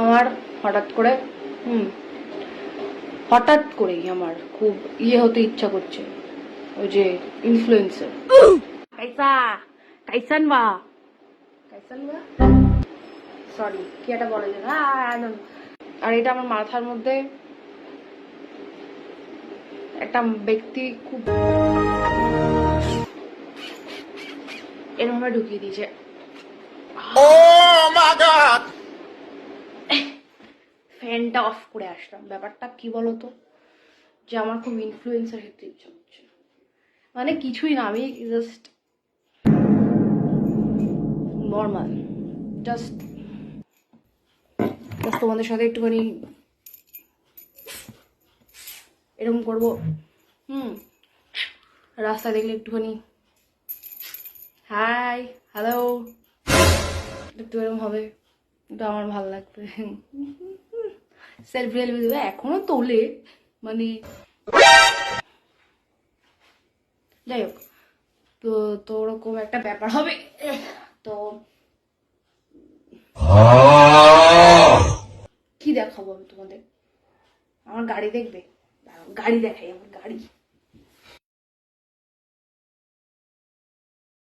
আমার হঠাৎ করে হঠাৎ করেই আমার খুব হতে ইচ্ছা করছে, ওই যে ইনফ্লুয়েন্সার। কাইসা কাইসান বা কাইসান বা সরি কি একটা বলে যে আর এটা আমার মাথার মধ্যে একটা ব্যক্তি খুব এরকম ভাবে ঢুকিয়ে দিয়েছে। ফ্যানটা অফ করে আসলাম। ব্যাপারটা কি বলতো, যে আমার খুব ইনফ্লুয়েন্সার হতে ইচ্ছা হচ্ছে, মানে কিছুই না, আমি জাস্ট নর্মাল, জাস্ট তোমাদের সাথে একটুখানি এরকম করবো, রাস্তা দেখলে একটুখানি হাই হ্যালো একটু এরকম হবে, এটা আমার ভালো লাগবে। সেলফি টেলফি দেবে এখনো তোলে, মানে যাই হোক, তো তো ওরকম একটা ব্যাপার হবে। তো কি দেখাবো আমি তোমাদের? আমার গাড়ি দেখবে? গাড়ি দেখাই, আমার গাড়ি।